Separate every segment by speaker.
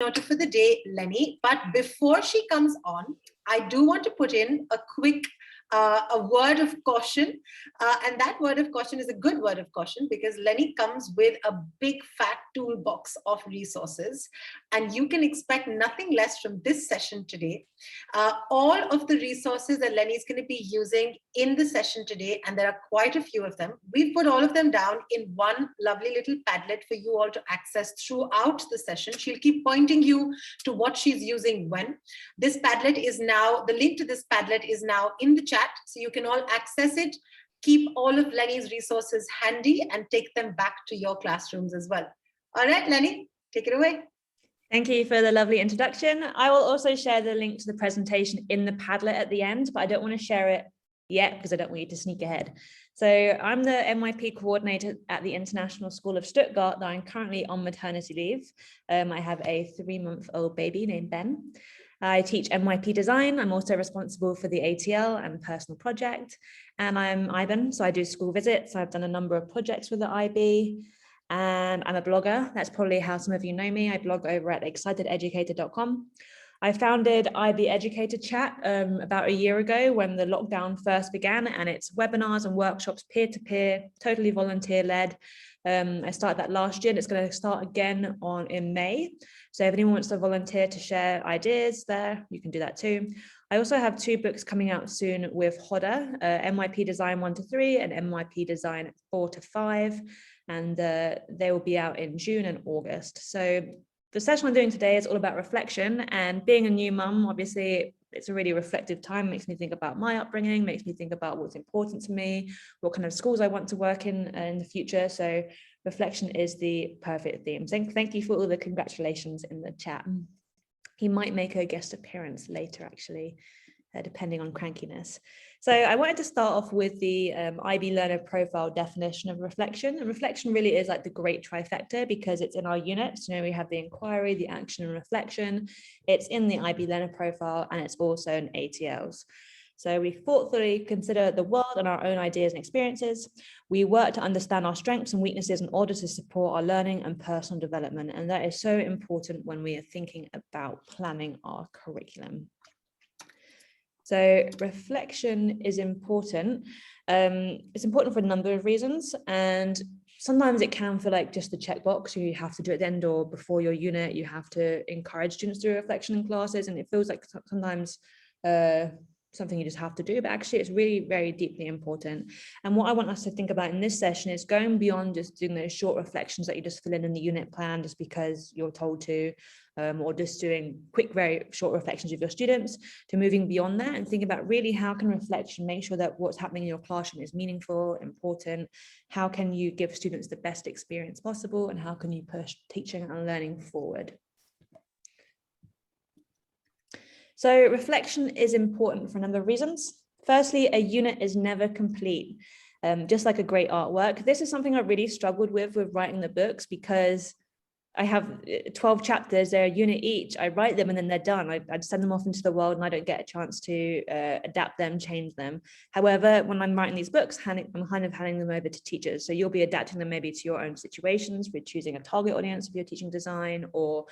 Speaker 1: keynoter for the day, Lenny. But before she comes on, I do want to put in a quick a word of caution, and that word of caution is a good word of caution because Lenny comes with a big fat toolbox of resources, and you can expect nothing less from this session today. All of the resources that Lenny is going to be using in the session today, and there are quite a few of them, we've put all of them down in one lovely little Padlet for you all to access throughout the session. She'll keep pointing you to what she's using when. This Padlet is now, the link to this Padlet is now in the chat, so you can all access it. Keep all of Lenny's resources handy and take them back to your classrooms as well. All right, Lenny, take it away.
Speaker 2: Thank you for the lovely introduction. I will also share the link to the presentation in the Padlet at the end, but I don't want to share it yet because I don't want you to sneak ahead. So I'm the MYP coordinator at the International School of Stuttgart, though I'm currently on maternity leave. I have a 3-month-old baby named Ben. I teach MYP design. I'm also responsible for the ATL and personal project. And I'm IBAN, so I do school visits. I've done a number of projects with the IB. And I'm a blogger. That's probably how some of you know me. I blog over at excitededucator.com. I founded IB Educator Chat about a year ago when the lockdown first began, and it's webinars and workshops, peer-to-peer, totally volunteer-led. I started that last year, and it's going to start again in May. So if anyone wants to volunteer to share ideas there, you can do that too. I also have 2 books coming out soon with Hodder, MYP Design 1 to 3 and MYP Design 4 to 5. And they will be out in June and August. So the session I'm doing today is all about reflection, and being a new mum, obviously it's a really reflective time, makes me think about my upbringing, makes me think about what's important to me, what kind of schools I want to work in the future. So reflection is the perfect theme. Thank you for all the congratulations in the chat. He might make a guest appearance later, actually, depending on crankiness. So I wanted to start off with the IB Learner Profile definition of reflection. And reflection really is like the great trifecta because it's in our units. You know, we have the inquiry, the action, and reflection. It's in the IB Learner Profile, and it's also in ATLs. So we thoughtfully consider the world and our own ideas and experiences. We work to understand our strengths and weaknesses in order to support our learning and personal development. And that is so important when we are thinking about planning our curriculum. So reflection is important. It's important for a number of reasons. And sometimes it can feel like just the checkbox. You have to do it at the end or before your unit. You have to encourage students to do reflection in classes. And it feels like sometimes something you just have to do, but actually it's really very deeply important. And what I want us to think about in this session is going beyond just doing those short reflections that you just fill in the unit plan just because you're told to, or just doing quick, very short reflections with your students, to moving beyond that and thinking about really how can reflection make sure that what's happening in your classroom is meaningful, important, how can you give students the best experience possible, and how can you push teaching and learning forward. So reflection is important for a number of reasons. Firstly, a unit is never complete, just like a great artwork. This is something I really struggled with writing the books because I have 12 chapters, they're a unit each. I write them and then they're done. I'd send them off into the world and I don't get a chance to adapt them, change them. However, when I'm writing these books, I'm kind of handing them over to teachers. So you'll be adapting them maybe to your own situations with choosing a target audience if you're teaching design or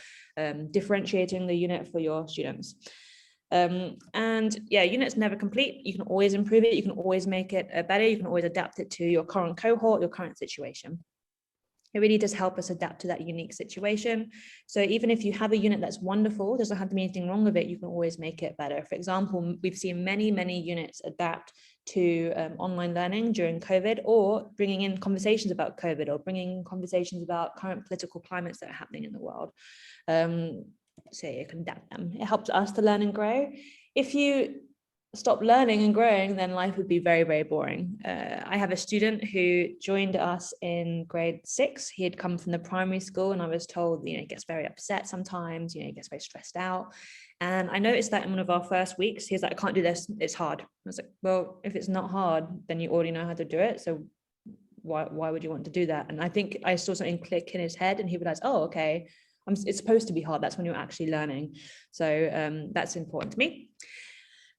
Speaker 2: differentiating the unit for your students. And yeah, unit's never complete. You can always improve it. You can always make it better. You can always adapt it to your current cohort, your current situation. It really does help us adapt to that unique situation. So even if you have a unit that's wonderful, doesn't have to be anything wrong with it, you can always make it better. For example, we've seen many units adapt to online learning during COVID, or bringing in conversations about COVID, or bringing conversations about current political climates that are happening in the world. So you can adapt them. It helps us to learn and grow. If you stop learning and growing, then life would be very, very boring. I have a student who joined us in grade 6. He had come from the primary school, and I was told, he gets very upset sometimes, he gets very stressed out. And I noticed that in one of our first weeks, he's like, I can't do this, it's hard. I was like, well, if it's not hard, then you already know how to do it. So why would you want to do that? And I think I saw something click in his head, and he realized, oh, okay, it's supposed to be hard. That's when you're actually learning. So that's important to me.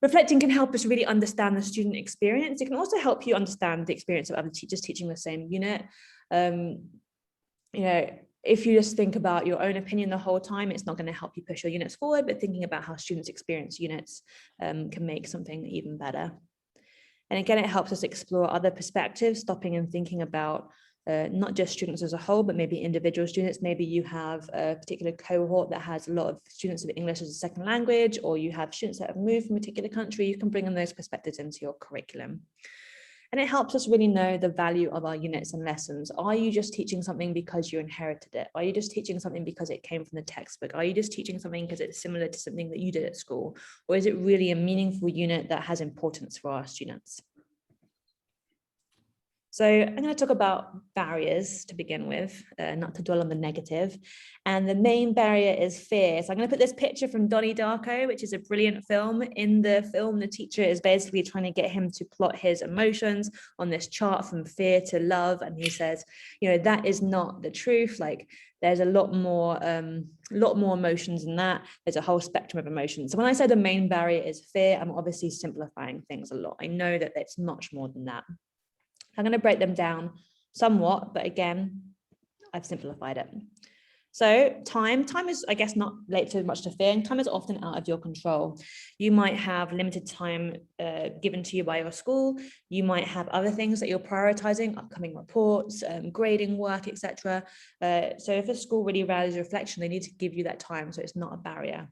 Speaker 2: Reflecting can help us really understand the student experience. It can also help you understand the experience of other teachers teaching the same unit. if you just think about your own opinion the whole time, it's not going to help you push your units forward, but thinking about how students experience units can make something even better. And again, it helps us explore other perspectives, stopping and thinking about not just students as a whole, but maybe individual students. Maybe you have a particular cohort that has a lot of students of English as a second language, or you have students that have moved from a particular country. You can bring in those perspectives into your curriculum. And it helps us really know the value of our units and lessons. Are you just teaching something because you inherited it? Are you just teaching something because it came from the textbook? Are you just teaching something because it's similar to something that you did at school? Or is it really a meaningful unit that has importance for our students? So I'm going to talk about barriers to begin with, not to dwell on the negative. And the main barrier is fear. So I'm going to put this picture from Donnie Darko, which is a brilliant film. In the film, the teacher is basically trying to get him to plot his emotions on this chart from fear to love. And he says, you know, that is not the truth. Like, there's a lot more emotions than that. There's a whole spectrum of emotions. So when I say the main barrier is fear, I'm obviously simplifying things a lot. I know that it's much more than that. I'm going to break them down somewhat, but again, I've simplified it. So time is, I guess, not related to much to fear, and time is often out of your control. You might have limited time given to you by your school. You might have other things that you're prioritizing, upcoming reports, grading work, etc. So if a school really values reflection, they need to give you that time, so it's not a barrier.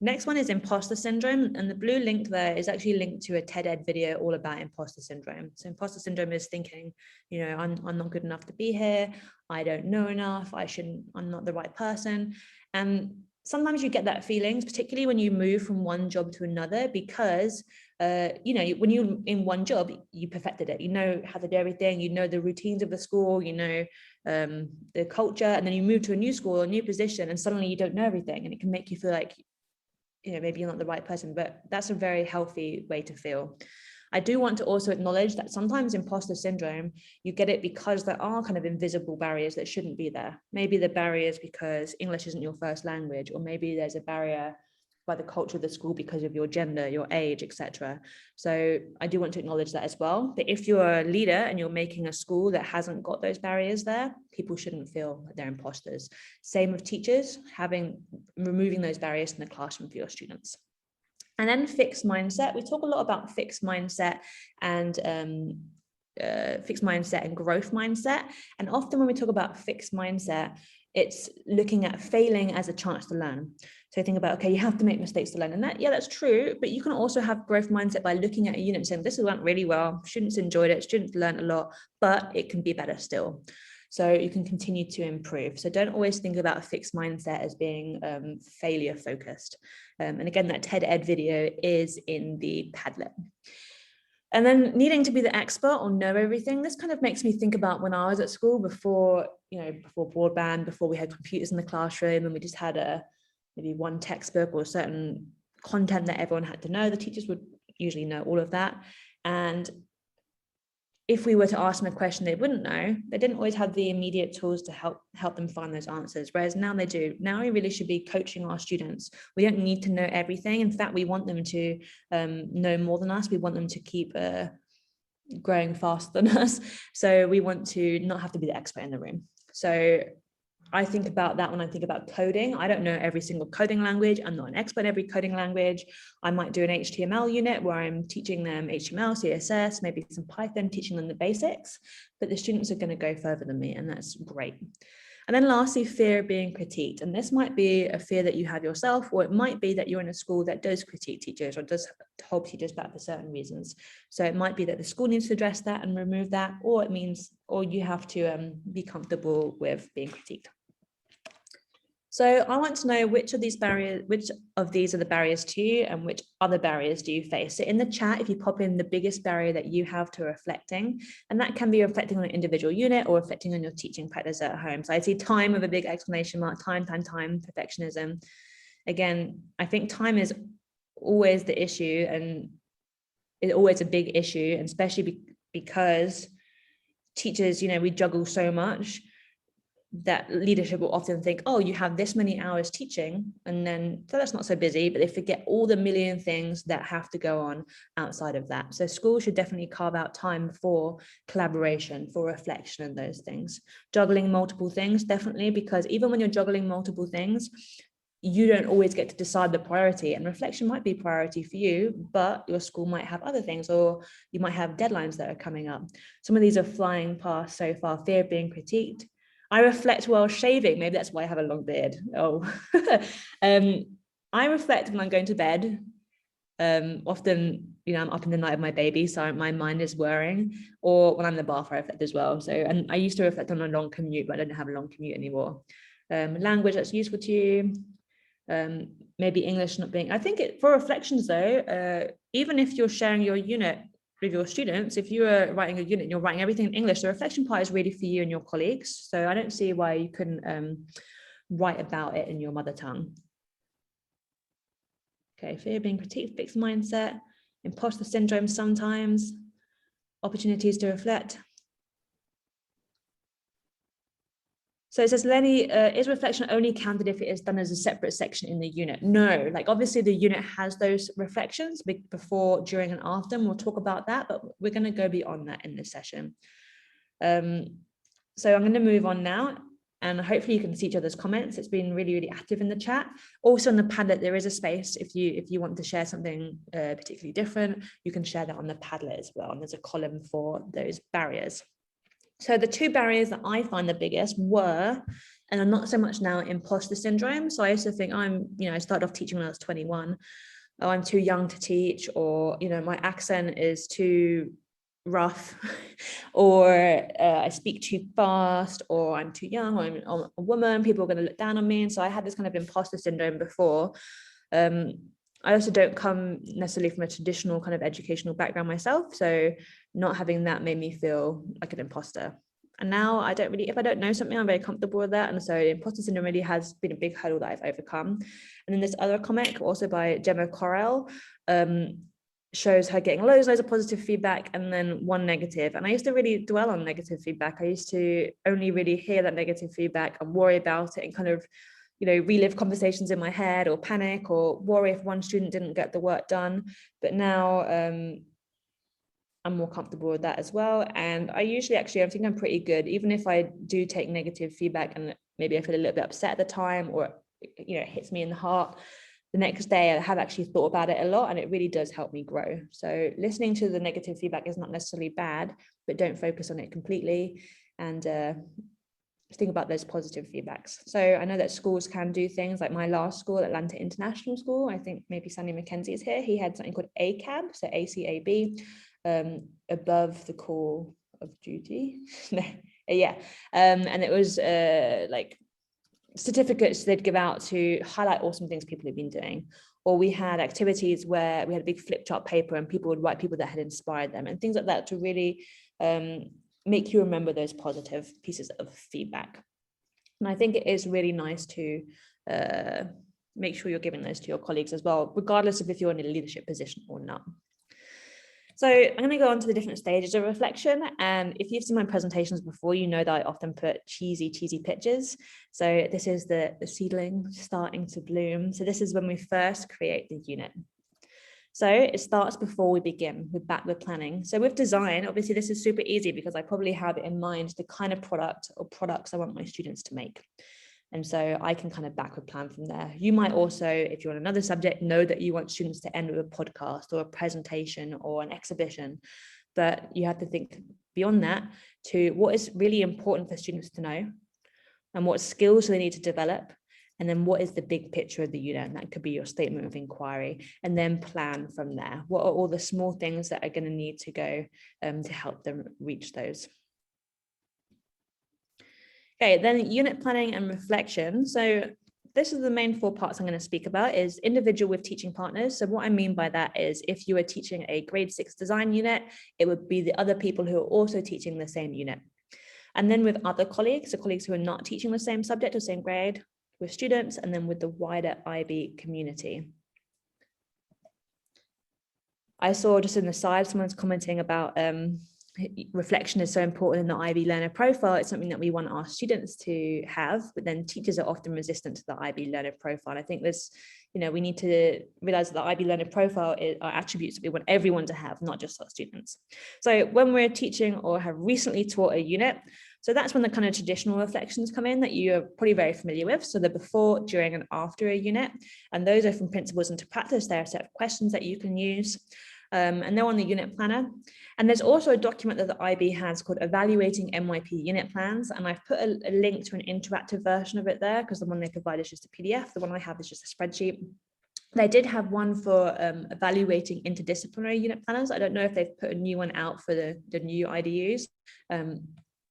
Speaker 2: Next one is imposter syndrome, and the blue link there is actually linked to a TED Ed video all about imposter syndrome. So imposter syndrome is thinking, you know, I'm not good enough to be here, I don't know enough, I'm not the right person. And sometimes you get that feelings, particularly when you move from one job to another, because you know, when you're in one job, you perfected it, you know how to do everything, you know the routines of the school, you know the culture, and then you move to a new school, a new position, and suddenly you don't know everything, and it can make you feel like, you know, maybe you're not the right person, but that's a very healthy way to feel. I do want to also acknowledge that sometimes imposter syndrome, you get it because there are kind of invisible barriers that shouldn't be there. Maybe the barrier is because English isn't your first language, or maybe there's a barrier by the culture of the school because of your gender, your age, etc. So I do want to acknowledge that as well. But if you're a leader and you're making a school that hasn't got those barriers there, people shouldn't feel that they're imposters. Same with teachers, removing those barriers in the classroom for your students. And then fixed mindset. We talk a lot about fixed mindset and growth mindset. And often when we talk about fixed mindset, it's looking at failing as a chance to learn. So think about, okay, you have to make mistakes to learn. And that, yeah, that's true. But you can also have growth mindset by looking at a unit and saying, this went really well. Students enjoyed it. Students learned a lot, but it can be better still. So you can continue to improve. So don't always think about a fixed mindset as being failure focused. And again, that TED Ed video is in the Padlet. And then needing to be the expert or know everything, this kind of makes me think about when I was at school before broadband, before we had computers in the classroom and we just had maybe one textbook or certain content that everyone had to know. The teachers would usually know all of that. And if we were to ask them a question they wouldn't know, they didn't always have the immediate tools to help them find those answers, whereas now they do. Now we really should be coaching our students. We don't need to know everything. In fact, we want them to know more than us. We want them to keep growing faster than us. So we want to not have to be the expert in the room. So I think about that when I think about coding. I don't know every single coding language. I'm not an expert in every coding language. I might do an HTML unit where I'm teaching them HTML, CSS, maybe some Python, teaching them the basics, but the students are going to go further than me, and that's great. And then lastly, fear of being critiqued. And this might be a fear that you have yourself, or it might be that you're in a school that does critique teachers or does hold teachers back for certain reasons. So it might be that the school needs to address that and remove that, or you have to be comfortable with being critiqued. So I want to know which of these are the barriers to you and which other barriers do you face. So in the chat, if you pop in the biggest barrier that you have to reflecting, and that can be reflecting on an individual unit or reflecting on your teaching practice at home. So I see time with a big exclamation mark, time, perfectionism. Again, I think time is always the issue, and it's always a big issue, and especially because teachers, we juggle so much. that leadership will often think, oh, you have this many hours teaching, and then so that's not so busy, but they forget all the million things that have to go on outside of that. So schools should definitely carve out time for collaboration, for reflection and those things. Juggling multiple things, definitely, because even when you're juggling multiple things, you don't always get to decide the priority, and reflection might be priority for you, but your school might have other things, or you might have deadlines that are coming up. Some of these are flying past so far. Fear of being critiqued. I reflect while shaving. Maybe that's why I have a long beard. Oh, I reflect when I'm going to bed. Often, I'm up in the night with my baby, so my mind is whirring, or when I'm in the bath, I reflect as well. So, and I used to reflect on a long commute, but I don't have a long commute anymore. Language that's useful to you. Maybe English not being, I think for reflections though, even if you're sharing your unit with your students, if you are writing a unit and you're writing everything in English, the reflection part is really for you and your colleagues. So I don't see why you couldn't write about it in your mother tongue. Okay, fear of being critiqued, fixed mindset, imposter syndrome sometimes, opportunities to reflect. So it says, Lenny, is reflection only counted if it is done as a separate section in the unit? No, like obviously the unit has those reflections before, during, and after, and we'll talk about that, but we're going to go beyond that in this session. So I'm going to move on now, and hopefully you can see each other's comments. It's been really, really active in the chat. Also on the Padlet, there is a space. If you want to share something particularly different, you can share that on the Padlet as well. And there's a column for those barriers. So the two barriers that I find the biggest were, and are not so much now, imposter syndrome. So I used to think I started off teaching when I was 21. Oh, I'm too young to teach, or, my accent is too rough, or I speak too fast, or I'm too young, or I'm a woman, people are going to look down on me. And so I had this kind of imposter syndrome before. I also don't come necessarily from a traditional kind of educational background myself. So not having that made me feel like an imposter. And now I don't really, if I don't know something, I'm very comfortable with that. And so imposter syndrome really has been a big hurdle that I've overcome. And then this other comic, also by Gemma Correll, shows her getting loads of positive feedback and then one negative. And I used to really dwell on negative feedback. I used to only really hear that negative feedback and worry about it and kind of relive conversations in my head, or panic, or worry if one student didn't get the work done. But now I'm more comfortable with that as well. And I usually I think I'm pretty good, even if I do take negative feedback and maybe I feel a little bit upset at the time, or it hits me in the heart. The next day I have actually thought about it a lot, and it really does help me grow. So listening to the negative feedback is not necessarily bad, but don't focus on it completely, and think about those positive feedbacks. So I know that schools can do things like my last school, Atlanta International School. I think maybe Sandy McKenzie is here. He had something called ACAB, so ACAB, above the call of duty. Yeah. And it was like certificates they'd give out to highlight awesome things people have been doing. Or we had activities where we had a big flip chart paper and people would write people that had inspired them and things like that to really make you remember those positive pieces of feedback. And I think it is really nice to make sure you're giving those to your colleagues as well, regardless of if you're in a leadership position or not. So I'm going to go on to the different stages of reflection. And if you've seen my presentations before, you know that I often put cheesy pictures. So this is the seedling starting to bloom. So this is when we first create the unit. So it starts before we begin with backward planning. So with design, obviously this is super easy because I probably have in mind the kind of product or products I want my students to make. And so I can kind of backward plan from there. You might also, if you're on another subject, know that you want students to end with a podcast or a presentation or an exhibition, but you have to think beyond that to what is really important for students to know and what skills do they need to develop. And then what is the big picture of the unit? And that could be your statement of inquiry, and then plan from there. What are all the small things that are going to need to go to help them reach those? Okay, then unit planning and reflection. So this is the main 4 parts I'm going to speak about is individual with teaching partners. So what I mean by that is if you are teaching a grade 6 design unit, it would be the other people who are also teaching the same unit. And then with other colleagues, so colleagues who are not teaching the same subject or same grade, with students, and then with the wider IB community. I saw just in the side, someone's commenting about reflection is so important in the IB learner profile. It's something that we want our students to have, but then teachers are often resistant to the IB learner profile. I think this, we need to realize that the IB learner profile are attributes that we want everyone to have, not just our students. So when we're teaching or have recently taught a unit, so that's when the kind of traditional reflections come in that you're probably very familiar with. So the before, during, and after a unit, and those are from principles into practice. There are a set of questions that you can use. And they're on the unit planner. And there's also a document that the IB has called Evaluating MYP Unit Plans. And I've put a link to an interactive version of it there, because the one they provide is just a PDF. The one I have is just a spreadsheet. They did have one for evaluating interdisciplinary unit planners. I don't know if they've put a new one out for the new IDUs.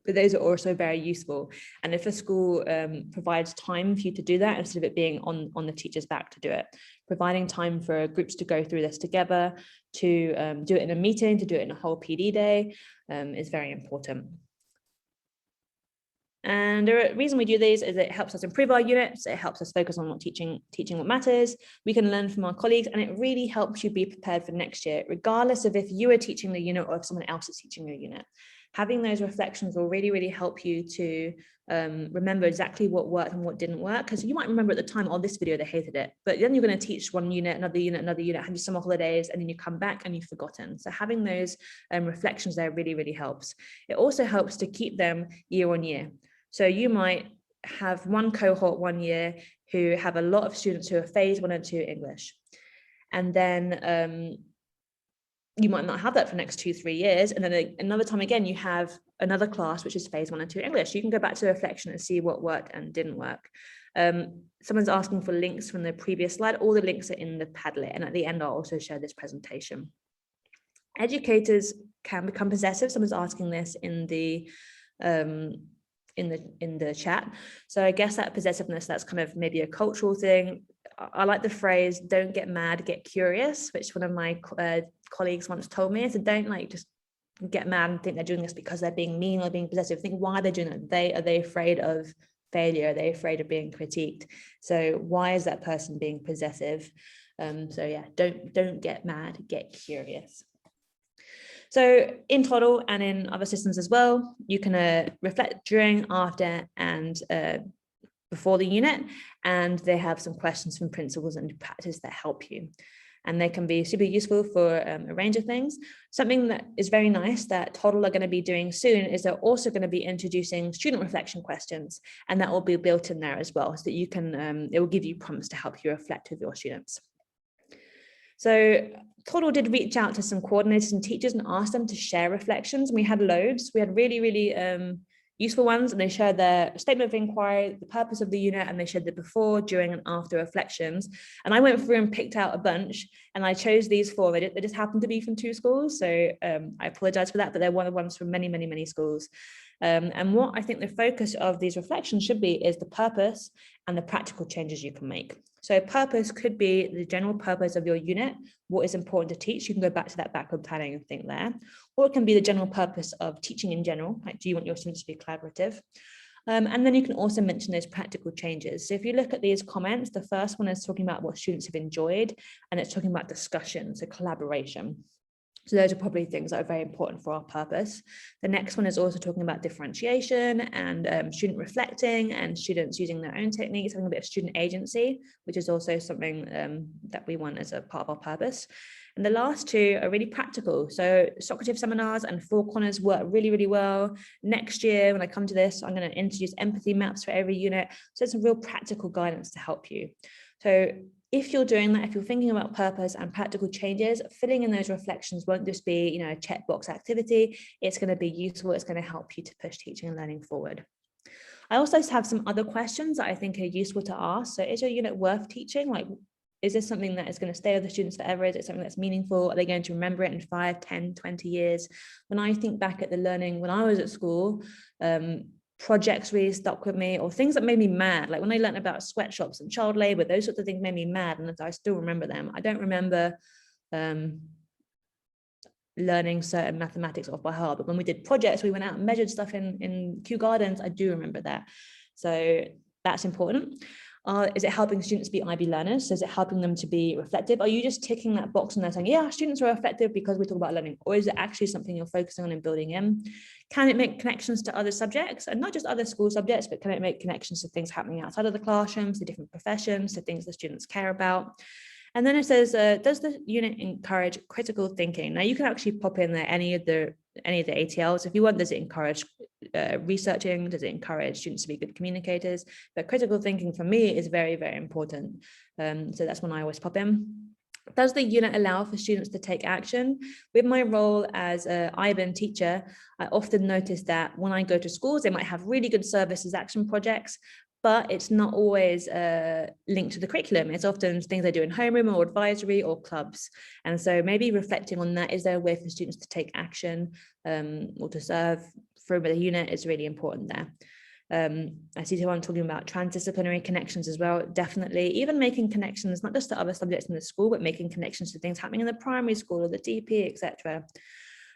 Speaker 2: But those are also very useful. And if a school provides time for you to do that, instead of it being on the teacher's back to do it, providing time for groups to go through this together, to do it in a meeting, to do it in a whole PD day is very important. And the reason we do these is it helps us improve our units. It helps us focus on what teaching what matters. We can learn from our colleagues, and it really helps you be prepared for next year, regardless of if you are teaching the unit or if someone else is teaching your unit. Having those reflections will really, really help you to remember exactly what worked and what didn't work, because you might remember at the time, oh, this video, they hated it. But then you're going to teach one unit, another unit, have your summer holidays, and then you come back and you've forgotten. So having those reflections there really, really helps. It also helps to keep them year on year. So you might have one cohort one year who have a lot of students who are phase 1 and 2 English. And then you might not have that for the next 2-3 years. And then another time again, you have another class, which is phase 1 and 2 English. You can go back to the reflection and see what worked and didn't work. Someone's asking for links from the previous slide. All the links are in the Padlet. And at the end, I'll also share this presentation. Educators can become possessive. Someone's asking this in the chat. So I guess that possessiveness, that's kind of maybe a cultural thing. I like the phrase, don't get mad, get curious, which one of my colleagues once told me. I said, don't just get mad and think they're doing this because they're being mean or being possessive. Think why they're doing it. Are they afraid of failure? Are they afraid of being critiqued? So why is that person being possessive? So yeah, don't get mad, get curious. So in Toddle and in other systems as well, you can reflect during, after, and before the unit, and they have some questions from principles and practice that help you. And they can be super useful for a range of things. Something that is very nice that Toddle are going to be doing soon is they're also going to be introducing student reflection questions, and that will be built in there as well, so that you can, it will give you prompts to help you reflect with your students. So Toddle did reach out to some coordinators and teachers and asked them to share reflections. And we had loads. We had really, really useful ones, and they shared their statement of inquiry, the purpose of the unit, and they shared the before, during, and after reflections. And I went through and picked out a bunch, and I chose these 4. They just happened to be from 2 schools, so I apologize for that, but they're one of the ones from many, many, many schools. And what I think the focus of these reflections should be is the purpose and the practical changes you can make. So purpose could be the general purpose of your unit, what is important to teach. You can go back to that backward planning and think there. Or it can be the general purpose of teaching in general, like do you want your students to be collaborative? And then you can also mention those practical changes. So if you look at these comments, the first one is talking about what students have enjoyed, and it's talking about discussion, so collaboration. So those are probably things that are very important for our purpose. The next one is also talking about differentiation and student reflecting and students using their own techniques, having a bit of student agency, which is also something that we want as a part of our purpose. And the last 2 are really practical. So Socrative seminars and 4 corners work really, really well. Next year, when I come to this, I'm going to introduce empathy maps for every unit. So it's a real practical guidance to help you. So if you're doing that, if you're thinking about purpose and practical changes, filling in those reflections won't just be, a checkbox activity. It's going to be useful. It's going to help you to push teaching and learning forward. I also have some other questions that I think are useful to ask. So is your unit worth teaching? Like, is this something that is going to stay with the students forever? Is it something that's meaningful? Are they going to remember it in 5, 10, 20 years? When I think back at the learning when I was at school, projects really stuck with me, or things that made me mad. Like when I learned about sweatshops and child labor, those sorts of things made me mad, and I still remember them. I don't remember learning certain mathematics off by heart, but when we did projects, we went out and measured stuff in Kew Gardens. I do remember that. So that's important. Is it helping students be IB learners? So is it helping them to be reflective? Are you just ticking that box and they're saying, yeah, students are effective because we talk about learning? Or is it actually something you're focusing on and building in? Can it make connections to other subjects, and not just other school subjects, but can it make connections to things happening outside of the classrooms, to different professions, to things the students care about? And then it says, does the unit encourage critical thinking? Now you can actually pop in there any of the ATLs if you want. Does it encourage researching? Does it encourage students to be good communicators? But critical thinking for me is very, very important. So that's when I always pop in. Does the unit allow for students to take action? With my role as an IBAN teacher, I often notice that when I go to schools, they might have really good services action projects, but it's not always linked to the curriculum. It's often things they do in homeroom or advisory or clubs. And so maybe reflecting on that, is there a way for students to take action or to serve through the unit is really important there. I see someone talking about transdisciplinary connections as well. Definitely, even making connections, not just to other subjects in the school, but making connections to things happening in the primary school or the DP, etc.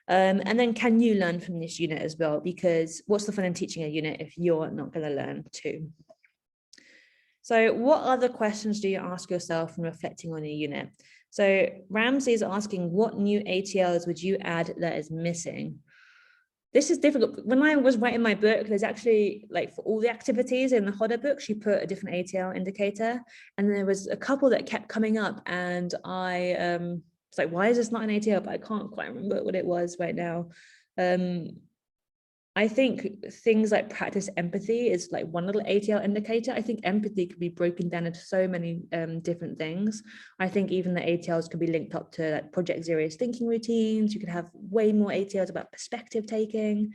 Speaker 2: And then can you learn from this unit as well? Because what's the fun in teaching a unit if you're not going to learn too? So what other questions do you ask yourself when reflecting on a unit? So Ramsey is asking, what new ATLs would you add that is missing? This is difficult. When I was writing my book, there's actually, like, for all the activities in the Hodder book, she put a different ATL indicator, and there was a couple that kept coming up, and I was like, why is this not an ATL? But I can't quite remember what it was right now. I think things like practice empathy is like one little ATL indicator. I think empathy could be broken down into so many different things. I think even the ATLs could be linked up to like project serious thinking routines. You could have way more ATLs about perspective taking.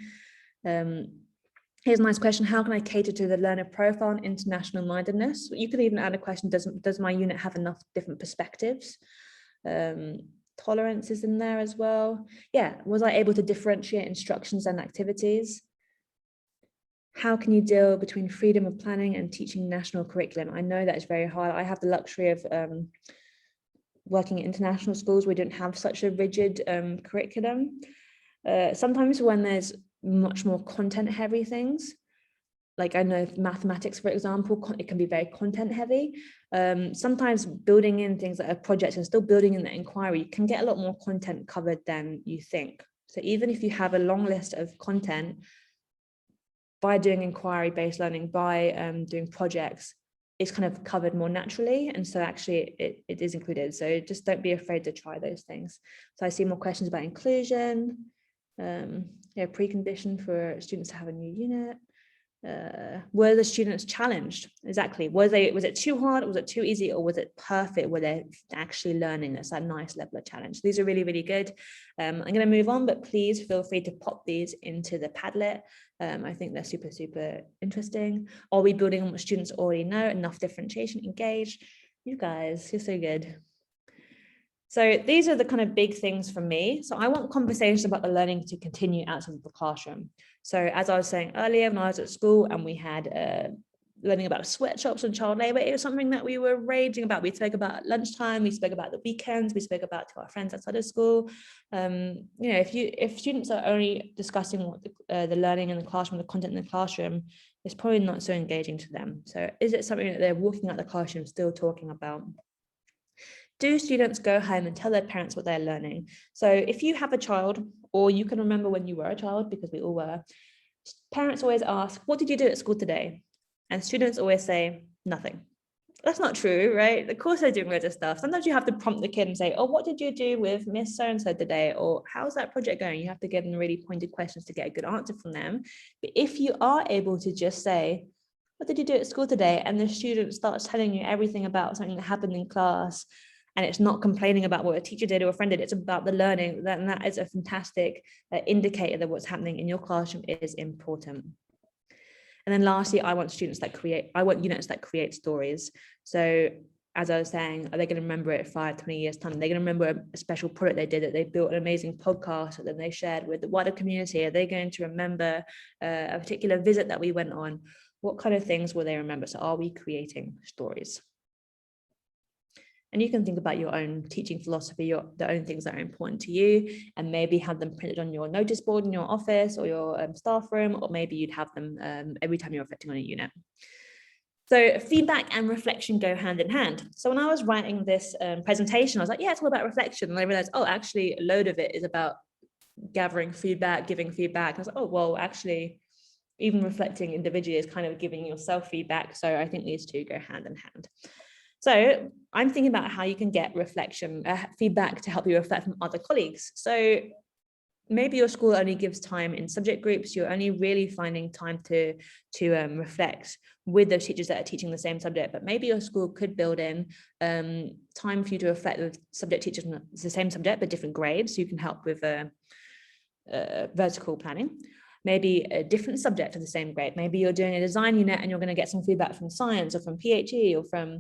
Speaker 2: Here's a nice question. How can I cater to the learner profile and international mindedness? You could even add a question, does my unit have enough different perspectives? Tolerance is in there as well. Yeah, was I able to differentiate instructions and activities? How can you deal between freedom of planning and teaching national curriculum? I know that is very hard. I have the luxury of working in international schools. We don't have such a rigid curriculum. Sometimes when there's much more content heavy things, like I know mathematics, for example, it can be very content heavy. Sometimes building in things like a project and still building in the inquiry, you can get a lot more content covered than you think. So even if you have a long list of content, by doing inquiry-based learning, by doing projects, it's kind of covered more naturally. And so actually it is included. So just don't be afraid to try those things. So I see more questions about inclusion, precondition for students to have a new unit. Were the students challenged? Exactly. Was it too hard? Was it too easy? Or was it perfect? Were they actually learning? That's a nice level of challenge. These are really, really good. I'm going to move on, but please feel free to pop these into the Padlet. I think they're super, super interesting. Are we building on what students already know? Enough differentiation, engaged? You guys, you're so good. So these are the kind of big things for me. So I want conversations about the learning to continue outside of the classroom. So as I was saying earlier, when I was at school and we had learning about sweatshops and child labor, it was something that we were raging about. We spoke about at lunchtime, we spoke about the weekends, we spoke about to our friends outside of school. If students are only discussing what the learning in the classroom, the content in the classroom, it's probably not so engaging to them. So is it something that they're walking out the classroom still talking about? Do students go home and tell their parents what they're learning? So if you have a child, or you can remember when you were a child, because we all were, parents always ask, what did you do at school today? And students always say, nothing. That's not true, right? Of course they're doing loads of stuff. Sometimes you have to prompt the kid and say, oh, what did you do with Miss So-and-so today? Or how's that project going? You have to give them really pointed questions to get a good answer from them. But if you are able to just say, what did you do at school today? And the student starts telling you everything about something that happened in class, and it's not complaining about what a teacher did or a friend did, it's about the learning, then that is a fantastic indicator that what's happening in your classroom is important. And then lastly, I want units that create stories. So as I was saying, are they going to remember it 5-20 years time? Are they going to remember a special product they did, that they built an amazing podcast that then they shared with the wider community? Are they going to remember a particular visit that we went on? What kind of things will they remember? So are we creating stories? And you can think about your own teaching philosophy, the own things that are important to you, and maybe have them printed on your notice board in your office or your staff room, or maybe you'd have them every time you're reflecting on a unit. So feedback and reflection go hand in hand. So when I was writing this presentation, I was like, yeah, it's all about reflection. And I realized, oh, actually a load of it is about gathering feedback, giving feedback. I was like, oh, well, actually, even reflecting individually is kind of giving yourself feedback. So I think these two go hand in hand. So I'm thinking about how you can get reflection, feedback to help you reflect from other colleagues. So maybe your school only gives time in subject groups. You're only really finding time to reflect with those teachers that are teaching the same subject, but maybe your school could build in time for you to reflect with subject teachers on the same subject, but different grades. So you can help with vertical planning. Maybe a different subject of the same grade. Maybe you're doing a design unit and you're going to get some feedback from science or from PHE or from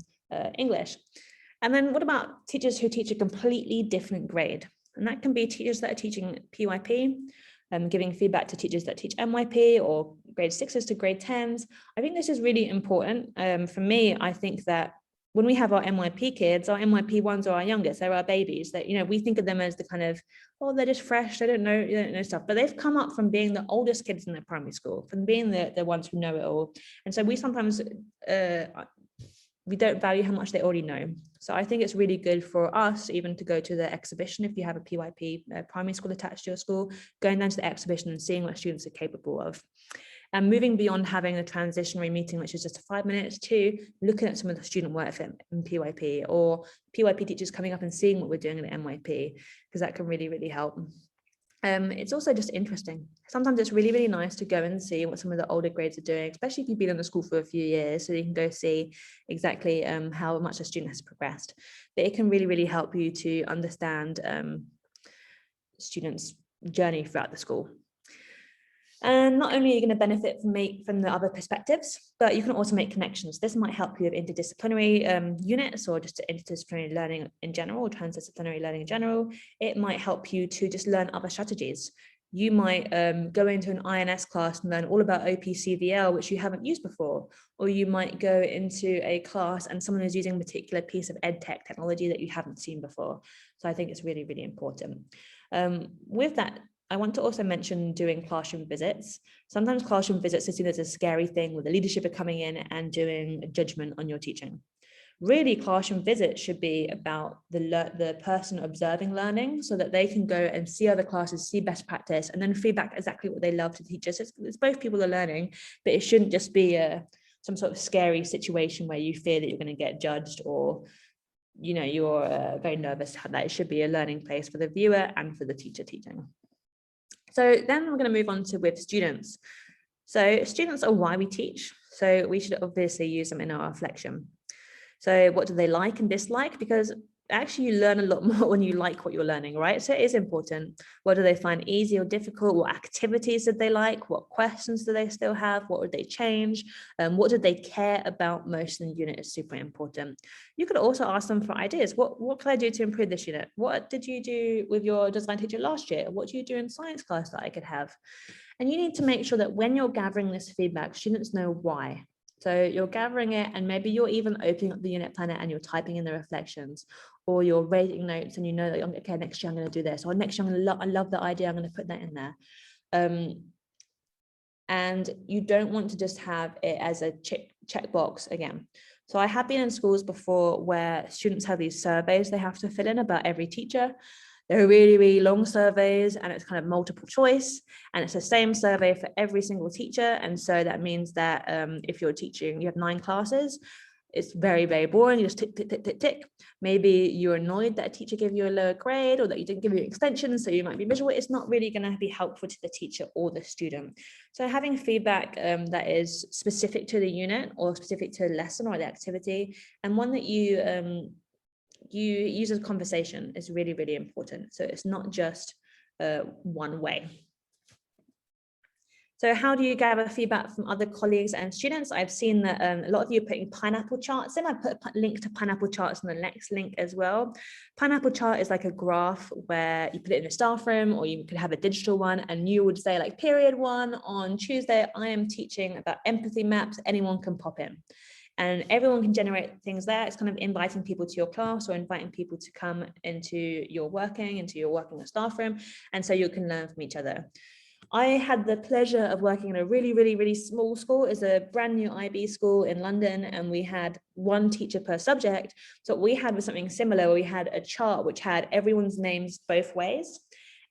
Speaker 2: English. And then what about teachers who teach a completely different grade? And that can be teachers that are teaching PYP, giving feedback to teachers that teach MYP or grade 6s to grade 10s. I think this is really important. For me, I think that when we have our MYP kids, our MYP ones are our youngest, they're our babies, that, you know, we think of them as the kind of, oh, they're just fresh, they don't know stuff, but they've come up from being the oldest kids in their primary school, from being the ones who know it all. And so we sometimes, we don't value how much they already know. So I think it's really good for us even to go to the exhibition if you have a PYP primary school attached to your school, going down to the exhibition and seeing what students are capable of. And moving beyond having a transitionary meeting, which is just 5 minutes, to looking at some of the student work in PYP, or PYP teachers coming up and seeing what we're doing in MYP, because that can really, really help. It's also just interesting. Sometimes it's really, really nice to go and see what some of the older grades are doing, especially if you've been in the school for a few years, so you can go see exactly how much a student has progressed. But it can really, really help you to understand students' journey throughout the school. And not only are you going to benefit from the other perspectives, but you can also make connections. This might help you with interdisciplinary units, or just interdisciplinary learning in general, or transdisciplinary learning in general. It might help you to just learn other strategies. You might go into an INS class and learn all about OPCVL, which you haven't used before. Or you might go into a class and someone is using a particular piece of EdTech technology that you haven't seen before. So I think it's really, really important. With that, I want to also mention doing classroom visits. Sometimes classroom visits are seen as a scary thing, where the leadership are coming in and doing a judgment on your teaching. Really, classroom visits should be about the person observing learning, so that they can go and see other classes, see best practice, and then feedback exactly what they love to teach us. It's both people are learning, but it shouldn't just be some sort of scary situation where you fear that you're going to get judged, or you're very nervous to have that. It should be a learning place for the viewer and for the teacher teaching. So then we're going to move on to with students. So students are why we teach. So we should obviously use them in our reflection. So what do they like and dislike? Because actually you learn a lot more when you like what you're learning, right? So it is important. What do they find easy or difficult? What activities did they like? What questions do they still have? What would they change? What did they care about most in the unit is super important. You could also ask them for ideas. What can I do to improve this unit? What did you do with your design teacher last year? What do you do in science class that I could have? And you need to make sure that when you're gathering this feedback, students know why. So you're gathering it, and maybe you're even opening up the unit planner and you're typing in the reflections, or you're rating notes and you know that, okay, next year I'm going to do this, or next year I love the idea, I'm going to put that in there. And you don't want to just have it as a checkbox again. So I have been in schools before where students have these surveys they have to fill in about every teacher. They're really, really long surveys, and it's kind of multiple choice, and it's the same survey for every single teacher. And so that means that if you're teaching, you have 9 classes, it's very, very boring. You just tick, tick, tick, tick, tick. Maybe you're annoyed that a teacher gave you a lower grade, or that you didn't give you an extension, so you might be miserable. It's not really going to be helpful to the teacher or the student. So having feedback that is specific to the unit or specific to the lesson or the activity, and one that you use as a conversation is really, really important. So it's not just one way. So how do you gather feedback from other colleagues and students? I've seen that a lot of you are putting pineapple charts in. I put a link to pineapple charts in the next link as well. Pineapple chart is like a graph where you put it in a staff room, or you could have a digital one, and you would say like period 1 on Tuesday, I am teaching about empathy maps. Anyone can pop in. And everyone can generate things there. It's kind of inviting people to your class, or inviting people to come into your working staff room. And so you can learn from each other. I had the pleasure of working in a really, really, really small school. It's a brand new IB school in London, and we had one teacher per subject. So what we had was something similar. We had a chart which had everyone's names both ways.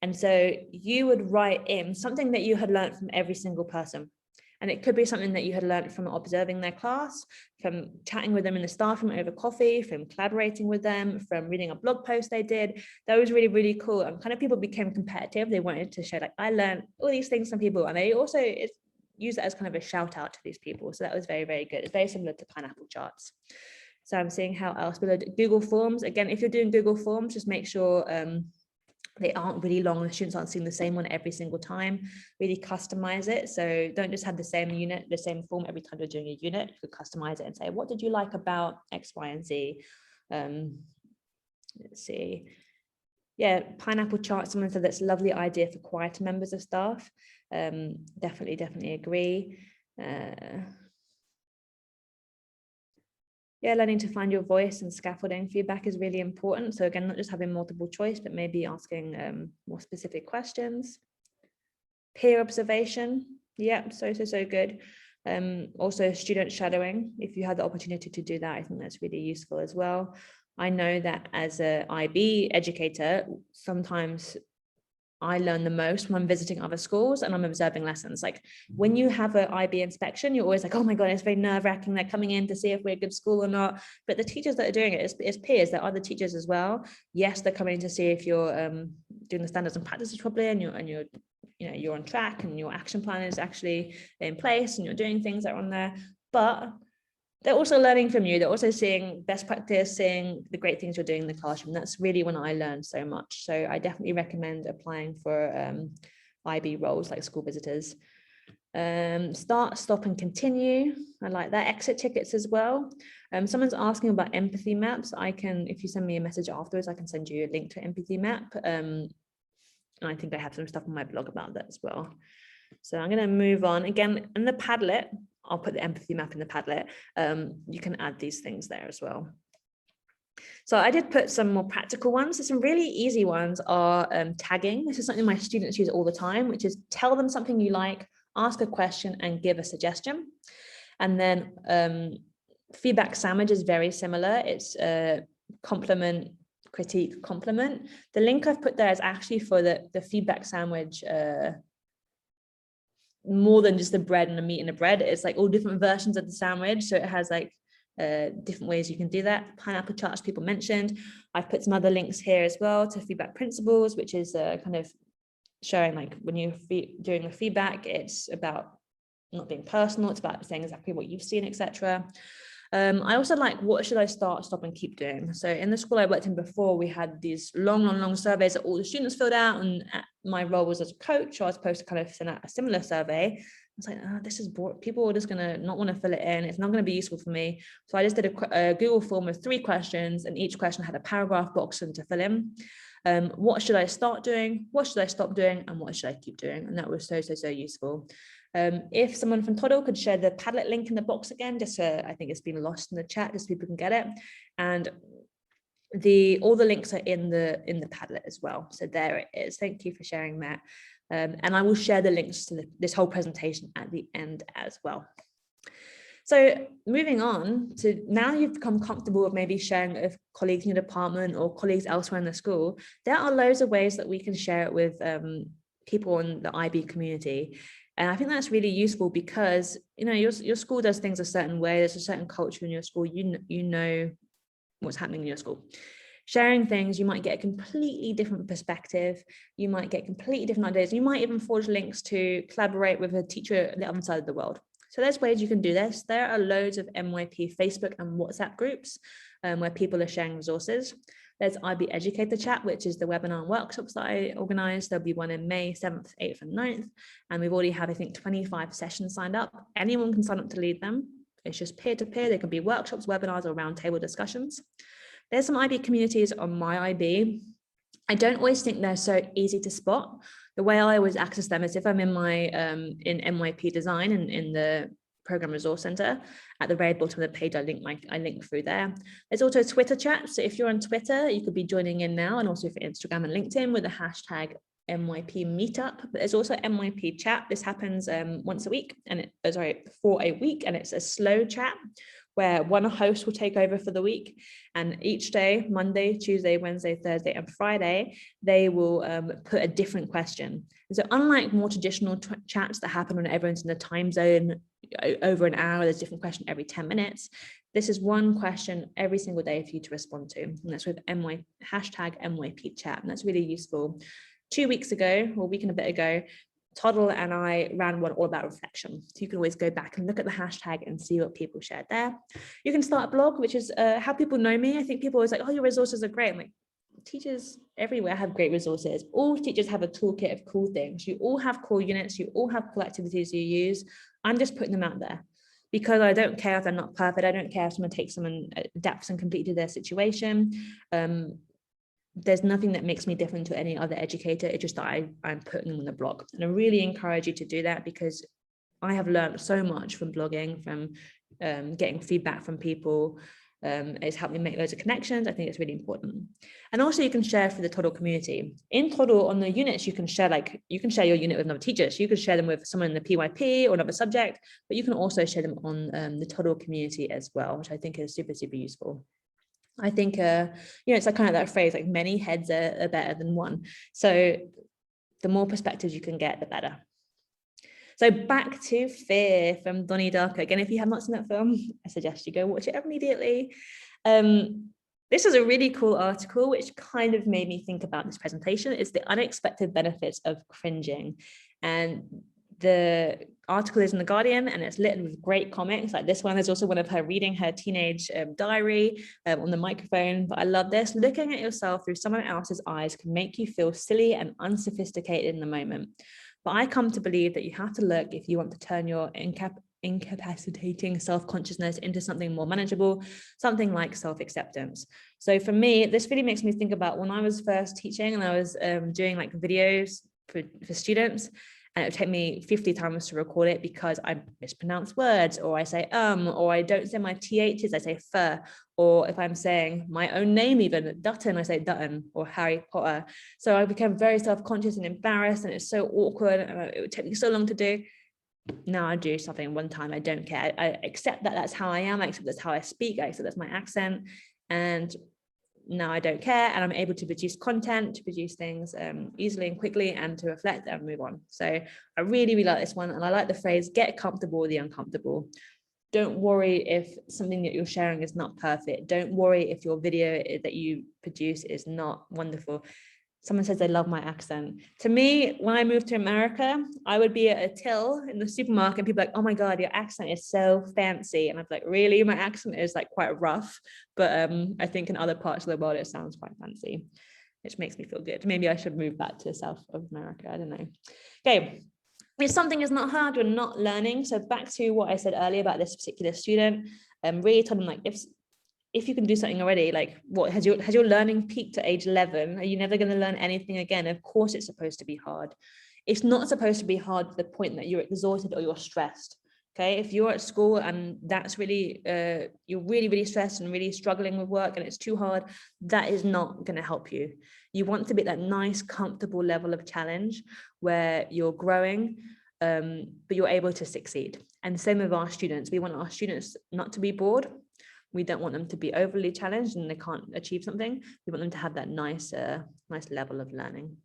Speaker 2: And so you would write in something that you had learned from every single person. And it could be something that you had learned from observing their class, from chatting with them in the staff room over coffee, from collaborating with them, from reading a blog post they did. That was really, really cool. And kind of people became competitive. They wanted to show, like, I learned all these things from people. And they also use it as kind of a shout out to these people. So that was very, very good. It's very similar to pineapple charts. So I'm seeing how else below. Google Forms. Again, if you're doing Google Forms, just make sure they aren't really long and the students aren't seeing the same one every single time. Really customize it. So don't just have the same unit, the same form every time you're doing a unit. You could customize it and say, what did you like about X, Y, and Z? Let's see. Yeah, pineapple chart, someone said that's a lovely idea for quieter members of staff. Definitely agree. Yeah, learning to find your voice and scaffolding feedback is really important. So again, not just having multiple choice, but maybe asking more specific questions. Peer observation, yeah, so good. Also student shadowing, if you had the opportunity to do that, I think that's really useful as well. I know that as a IB educator, sometimes I learn the most when I'm visiting other schools and I'm observing lessons. Like when you have an IB inspection, you're always like, oh my God, it's very nerve-wracking. They're coming in to see if we're a good school or not. But the teachers that are doing it is peers. They're other teachers as well. Yes, they're coming to see if you're doing the standards and practices properly, and you're on track, and your action plan is actually in place, and you're doing things that are on there. But they're also learning from you. They're also seeing best practice, seeing the great things you're doing in the classroom. That's really when I learned so much. So I definitely recommend applying for IB roles like school visitors. Start, stop, and continue. I like that. Exit tickets as well. Someone's asking about empathy maps. I can, if you send me a message afterwards, I can send you a link to an empathy map. And I think I have some stuff on my blog about that as well. So I'm going to move on. Again, in the Padlet, I'll put the empathy map in the Padlet. You can add these things there as well. So I did put some more practical ones. So some really easy ones are tagging. This is something my students use all the time, which is tell them something you like, ask a question, and give a suggestion. And then feedback sandwich is very similar. It's compliment, critique, compliment. The link I've put there is actually for the feedback sandwich, more than just the bread and the meat and the bread. It's like all different versions of the sandwich. So it has like different ways you can do that. Pineapple charts people mentioned. I've put some other links here as well to feedback principles, which is kind of showing like when you're doing the feedback, it's about not being personal. It's about saying exactly what you've seen, etc. I also like, what should I start, stop, and keep doing? So in the school I worked in before, we had these long surveys that all the students filled out, and my role was as a coach, so I was supposed to kind of send out a similar survey. I was like, oh, this is boring. People are just going to not want to fill it in. It's not going to be useful for me. So I just did a Google form with 3 questions, and each question had a paragraph box to fill in. What should I start doing? What should I stop doing? And what should I keep doing? And that was so useful. If someone from Toddle could share the Padlet link in the box again, just I think it's been lost in the chat, just so people can get it. And all the links are in the Padlet as well. So there it is. Thank you for sharing that. And I will share the links to this whole presentation at the end as well. So moving on to now, you've become comfortable with maybe sharing it with colleagues in your department or colleagues elsewhere in the school. There are loads of ways that we can share it with people in the IB community. And I think that's really useful because, your school does things a certain way. There's a certain culture in your school. You know what's happening in your school. Sharing things, you might get a completely different perspective. You might get completely different ideas. You might even forge links to collaborate with a teacher on the other side of the world. So there's ways you can do this. There are loads of MYP Facebook and WhatsApp groups where people are sharing resources. There's IB Educator Chat, which is the webinar and workshops that I organized. There'll be one in May 7th, 8th, and 9th. And we've already had, I think, 25 sessions signed up. Anyone can sign up to lead them. It's just peer-to-peer. They can be workshops, webinars, or roundtable discussions. There's some IB communities on my IB. I don't always think they're so easy to spot. The way I always access them is if I'm in my in MYP design and in the Program Resource Center, at the very bottom of the page, I link through there. There's also a Twitter chat. So if you're on Twitter, you could be joining in now, and also for Instagram and LinkedIn with the hashtag MYP meetup, but there's also MYP chat. This happens once a week, and for a week, and it's a slow chat where one host will take over for the week, and each day, Monday, Tuesday, Wednesday, Thursday, and Friday, they will put a different question. And so unlike more traditional chats that happen when everyone's in the time zone over an hour, there's a different question every 10 minutes. This is one question every single day for you to respond to, and that's with hashtag MYP chat, and that's really useful. 2 weeks ago, or a week and a bit ago, Toddle and I ran one all about reflection. So you can always go back and look at the hashtag and see what people shared there. You can start a blog, which is how people know me. I think people always like, oh, your resources are great. I'm like, teachers everywhere have great resources. All teachers have a toolkit of cool things. You all have core units. You all have cool activities you use. I'm just putting them out there because I don't care if they're not perfect. I don't care if someone takes them and adapts and completely to their situation. There's nothing that makes me different to any other educator. It's just that I'm putting them on the blog. And I really encourage you to do that because I have learned so much from blogging, from getting feedback from people. It's helped me make loads of connections. I think it's really important. And also you can share for the Toddle community. In Toddle, on the units, you can share your unit with another teacher. So you can share them with someone in the PYP or another subject, but you can also share them on the Toddle community as well, which I think is super, super useful. I think, it's like kind of that phrase, like many heads are better than one. So the more perspectives you can get, the better. So back to Fear from Donnie Darko. Again, if you have not seen that film, I suggest you go watch it immediately. This is a really cool article, which kind of made me think about this presentation. It's the unexpected benefits of cringing. And the article is in The Guardian, and it's littered with great comics like this one. There's also one of her reading her teenage diary on the microphone. But I love this. Looking at yourself through someone else's eyes can make you feel silly and unsophisticated in the moment. But I come to believe that you have to look if you want to turn your incapacitating self-consciousness into something more manageable, something like self-acceptance. So for me, this really makes me think about when I was first teaching and I was doing like videos for students. And it would take me 50 times to record it because I mispronounce words, or I say or I don't say my THs, I say fur, or if I'm saying my own name, even Dutton, I say Dutton, or Harry Potter. So I became very self-conscious and embarrassed, and it's so awkward, and it would take me so long to do. Now I do something one time, I don't care. I accept that that's how I am, I accept that's how I speak, I accept that's my accent, and now I don't care, and I'm able to produce content, to produce things easily and quickly, and to reflect and move on. So I really, really like this one, and I like the phrase, get comfortable with the uncomfortable. Don't worry if something that you're sharing is not perfect. Don't worry if your video that you produce is not wonderful. Someone says they love my accent. To me, when I moved to America, I would be at a till in the supermarket and people are like, oh my God, your accent is so fancy. And I'd be like, really? My accent is like quite rough. But I think in other parts of the world, it sounds quite fancy, which makes me feel good. Maybe I should move back to the south of America. I don't know. Okay. If something is not hard, we're not learning. So back to what I said earlier about this particular student, really told them like, if you can do something already, like what has your learning peaked at age 11? Are you never going to learn anything again? Of course it's supposed to be hard. It's not supposed to be hard to the point that you're exhausted or you're stressed. Okay, if you're at school and that's really you're really, really stressed and really struggling with work and it's too hard, that is not going to help you. You want to be at that nice, comfortable level of challenge where you're growing, but you're able to succeed. And same with our students. We want our students not to be bored. We don't want them to be overly challenged and they can't achieve something. We want them to have that nice level of learning.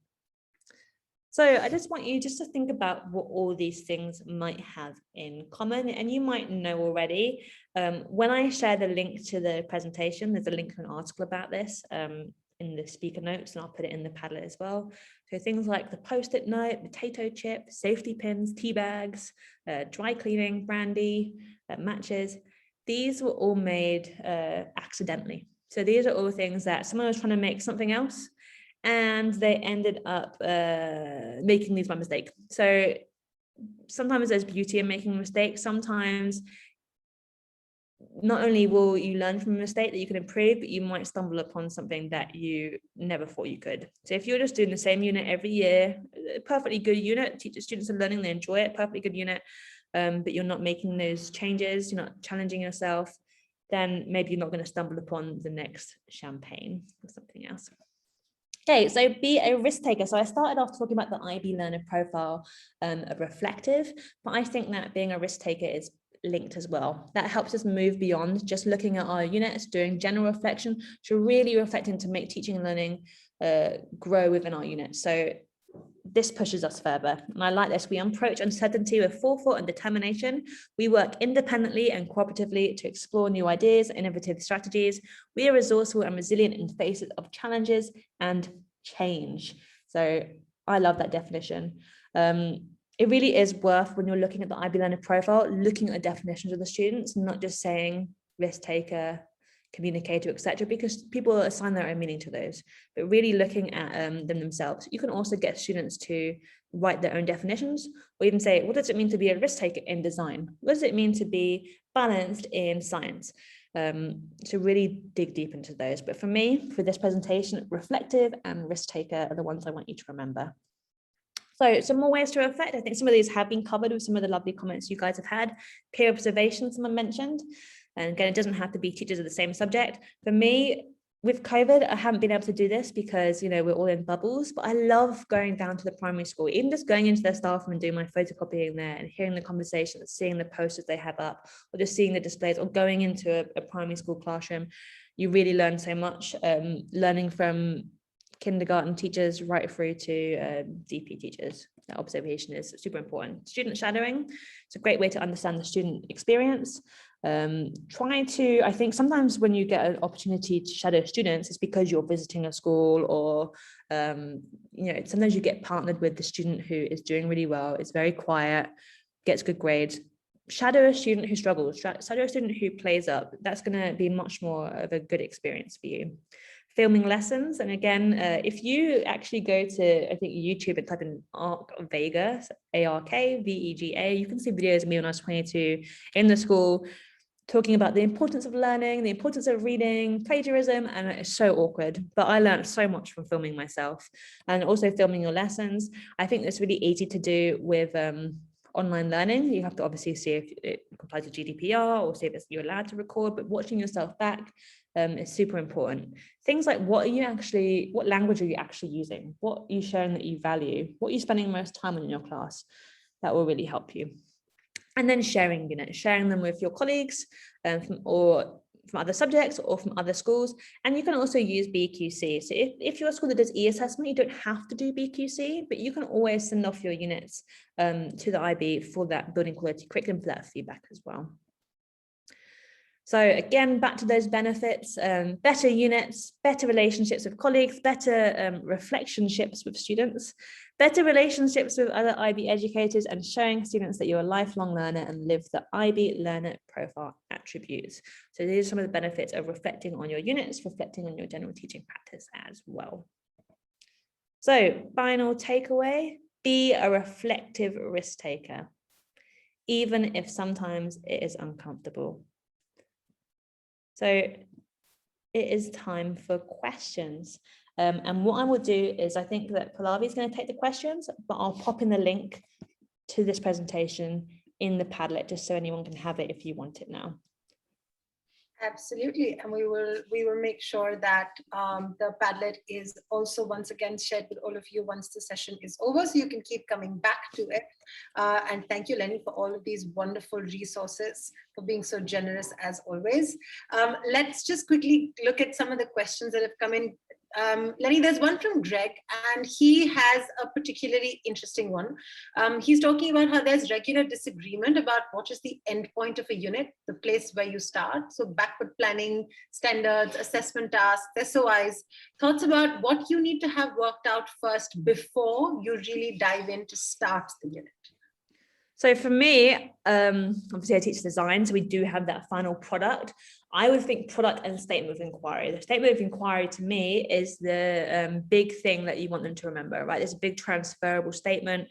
Speaker 2: So I just want you just to think about what all these things might have in common, and you might know already. When I share the link to the presentation, there's a link to an article about this in the speaker notes, and I'll put it in the Padlet as well. So things like the Post-it note, potato chip, safety pins, tea bags, dry cleaning, brandy, matches. These were all made accidentally. So these are all things that someone was trying to make something else, and they ended up making these by mistake. So sometimes there's beauty in making mistakes. Sometimes not only will you learn from a mistake that you can improve, but you might stumble upon something that you never thought you could. So if you're just doing the same unit every year, a perfectly good unit, students are learning, they enjoy it, perfectly good unit, but you're not making those changes, you're not challenging yourself, then maybe you're not going to stumble upon the next champagne or something else. Okay, so be a risk taker. So I started off talking about the IB learner profile of reflective, but I think that being a risk taker is linked as well. That helps us move beyond just looking at our units, doing general reflection, to really reflecting to make teaching and learning grow within our units. So this pushes us further. And I like this. We approach uncertainty with forethought and determination. We work independently and cooperatively to explore new ideas, innovative strategies. We are resourceful and resilient in faces of challenges and change. So I love that definition. It really is worth, when you're looking at the IB Learner profile, looking at the definitions of the students, not just saying risk taker, communicator, etc., because people assign their own meaning to those, but really looking at them themselves. You can also get students to write their own definitions, or even say, what does it mean to be a risk taker in design? What does it mean to be balanced in science? To really dig deep into those. But for me, for this presentation, reflective and risk taker are the ones I want you to remember. So some more ways to reflect. I think some of these have been covered with some of the lovely comments you guys have had. Peer observation, someone mentioned. And again, it doesn't have to be teachers of the same subject. For me, with COVID, I haven't been able to do this because, you know, we're all in bubbles, but I love going down to the primary school, even just going into their staff room and doing my photocopying there and hearing the conversations, seeing the posters they have up, or just seeing the displays, or going into a primary school classroom. You really learn so much, learning from kindergarten teachers right through to DP teachers. That observation is super important. Student shadowing, it's a great way to understand the student experience. Trying to, I think sometimes when you get an opportunity to shadow students, it's because you're visiting a school, or you know, sometimes you get partnered with the student who is doing really well, is very quiet, gets good grades. Shadow a student who struggles, shadow a student who plays up. That's going to be much more of a good experience for you. Filming lessons, and again, if you actually go to, I think, YouTube and type in Arc Vega, ARKVEGA, you can see videos of me when I was 22 in the school talking about the importance of learning, the importance of reading, plagiarism, and it's so awkward, but I learned so much from filming myself. And also filming your lessons, I think that's really easy to do with online learning. You have to obviously see if it complies with GDPR, or see if you're allowed to record, but watching yourself back is super important. Things like, what language are you actually using? What are you showing that you value? What are you spending most time on in your class? That will really help you. And then sharing them with your colleagues, or from other subjects or from other schools. And you can also use BQC. So if you're a school that does e-assessment, you don't have to do BQC, but you can always send off your units to the IB for that building quality curriculum, for that feedback as well. So again, back to those benefits, better units, better relationships with colleagues, better reflectionships with students, better relationships with other IB educators, and showing students that you're a lifelong learner and live the IB learner profile attributes. So these are some of the benefits of reflecting on your units, reflecting on your general teaching practice as well. So final takeaway, be a reflective risk taker, even if sometimes it is uncomfortable. So it is time for questions. And what I will do is, I think that Pallavi is going to take the questions, but I'll pop in the link to this presentation in the Padlet, just so anyone can have it if you want it now.
Speaker 1: Absolutely, and we will make sure that the Padlet is also once again shared with all of you once the session is over, so you can keep coming back to it. And thank you, Lenny, for all of these wonderful resources, for being so generous as always. Let's just quickly look at some of the questions that have come in. Lenny, there's one from Greg, and he has a particularly interesting one. He's talking about how there's regular disagreement about what is the end point of a unit, the place where you start. So backward planning, standards, assessment tasks, SOIs, thoughts about what you need to have worked out first before you really dive in to start the unit.
Speaker 2: So for me, obviously I teach design, so we do have that final product. I would think product and statement of inquiry. The statement of inquiry to me is the big thing that you want them to remember, right? There's a big transferable statement.